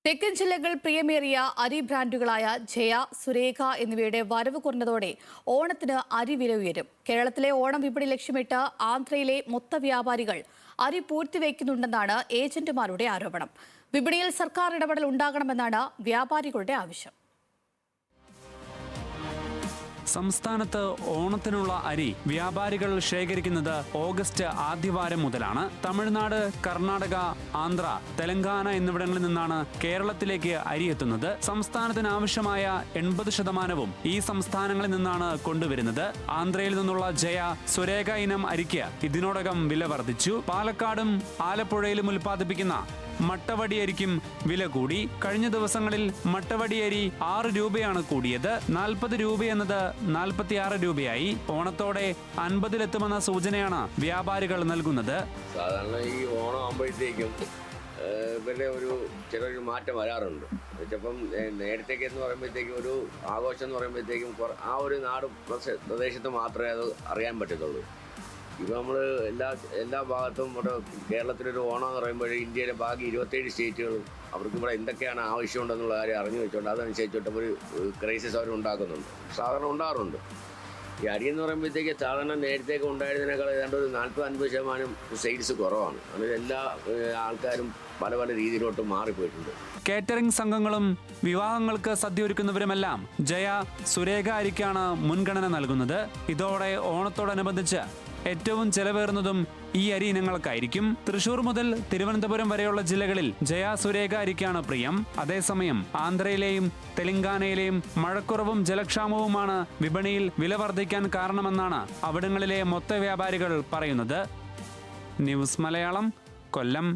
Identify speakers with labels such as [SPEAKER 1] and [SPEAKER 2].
[SPEAKER 1] തെക്കൻ ജില്ലകൾ പ്രിയമേറിയ അരി ബ്രാൻഡുകളായ ജയ, സുരേഖ എന്നിവയുടെ വരവ് കുറഞ്ഞതോടെ ഓണത്തിന് അരി വില ഉയരും. കേരളത്തിലെ ഓണം വിപണി ലക്ഷ്യമിട്ട് ആന്ധ്രയിലെ മൊത്ത വ്യാപാരികൾ അരി പൂഴ്ത്തിവെക്കുന്നുണ്ടെന്നാണ് ഏജന്റുമാരുടെ ആരോപണം. വിപണിയിൽ സർക്കാർ ഇടപെടൽ ഉണ്ടാകണമെന്നാണ് വ്യാപാരികളുടെ ആവശ്യം.
[SPEAKER 2] സംസ്ഥാനത്ത് ഓണത്തിനുള്ള അരി വ്യാപാരികൾ ശേഖരിക്കുന്നത് ഓഗസ്റ്റ് ആദ്യവാരം മുതലാണ്. തമിഴ്നാട്, കർണാടക, ആന്ധ്ര, തെലങ്കാന എന്നിവിടങ്ങളിൽ നിന്നാണ് കേരളത്തിലേക്ക് അരി എത്തുന്നത്. സംസ്ഥാനത്തിന് ആവശ്യമായ 80% ഈ സംസ്ഥാനങ്ങളിൽ നിന്നാണ് കൊണ്ടുവരുന്നത്. ആന്ധ്രയിൽ നിന്നുള്ള ജയ, സുരേഖ ഇനം അരിക്ക് ഇതിനോടകം വില വർദ്ധിച്ചു. പാലക്കാടും ആലപ്പുഴയിലും ഉൽപ്പാദിപ്പിക്കുന്ന മട്ടവടി അരിക്കും വില കൂടി. കഴിഞ്ഞ ദിവസങ്ങളിൽ മട്ടവടി അരി 6 രൂപയാണ് കൂടിയത്. 40 രൂപ എന്നത് 46 രൂപയായി. ഓണത്തോടെ 50-ലെത്തുമെന്ന സൂചനയാണ് വ്യാപാരികൾ നൽകുന്നത്.
[SPEAKER 3] സാധാരണ ഈ ഓണം ആകുമ്പോഴത്തേക്കും പിന്നെ ചെറിയൊരു മാറ്റം വരാറുണ്ട്. ചിലപ്പം നേരത്തേക്ക് എന്ന് പറയുമ്പോഴത്തേക്കും ഒരു ആഘോഷം എന്ന് പറയുമ്പോഴത്തേക്കും ആ ഒരു നാട് പ്രദേശത്ത് മാത്രമേ അത് അറിയാൻ പറ്റത്തുള്ളൂ. ഇപ്പോൾ നമ്മൾ എല്ലാ ഭാഗത്തും ഇവിടെ കേരളത്തിലൊരു ഓണം എന്ന് പറയുമ്പോൾ ഇന്ത്യയിലെ ബാക്കി 27 സ്റ്റേറ്റുകളും അവർക്ക് ഇവിടെ എന്തൊക്കെയാണ് ആവശ്യമുണ്ടെന്നുള്ള കാര്യം അറിഞ്ഞു വെച്ചുകൊണ്ട് അതനുസരിച്ചിട്ട് ഒരു ക്രൈസിസ് അവർ ഉണ്ടാക്കുന്നുണ്ട്, സാധാരണ ഉണ്ടാകാറുണ്ട്. ഈ അരി എന്ന് പറയുമ്പോഴത്തേക്ക് സാധാരണ നേരത്തേക്ക് ഉണ്ടായിരുന്നതിനേക്കാൾ ഏതാണ്ട് ഒരു 40-50% സെയിൽസ് കുറവാണ്. അതിൽ എല്ലാ ആൾക്കാരും പല പല രീതിയിലോട്ട് മാറിപ്പോയിട്ടുണ്ട്.
[SPEAKER 2] കേറ്ററിംഗ് സംഘങ്ങളും വിവാഹങ്ങൾക്ക് സദ്യ ഒരുക്കുന്നവരുമെല്ലാം ജയ, സുരേഖ അരിക്കാണ് മുൻഗണന നൽകുന്നത്. ഇതോടെ ഓണത്തോടനുബന്ധിച്ച് ഏറ്റവും ചെലവേറുന്നതും ഈ അരി ഇനങ്ങൾക്കായിരിക്കും. തൃശൂർ മുതൽ തിരുവനന്തപുരം വരെയുള്ള ജില്ലകളിൽ ജയ, സുരേഖ അരിക്കാണ് പ്രിയം. അതേസമയം ആന്ധ്രയിലെയും തെലങ്കാനയിലെയും മഴക്കുറവും ജലക്ഷാമവുമാണ് വിപണിയിൽ വില വർദ്ധിക്കാൻ കാരണമെന്നാണ് അവിടങ്ങളിലെ മൊത്ത വ്യാപാരികൾ പറയുന്നത്. ന്യൂസ് മലയാളം, കൊല്ലം.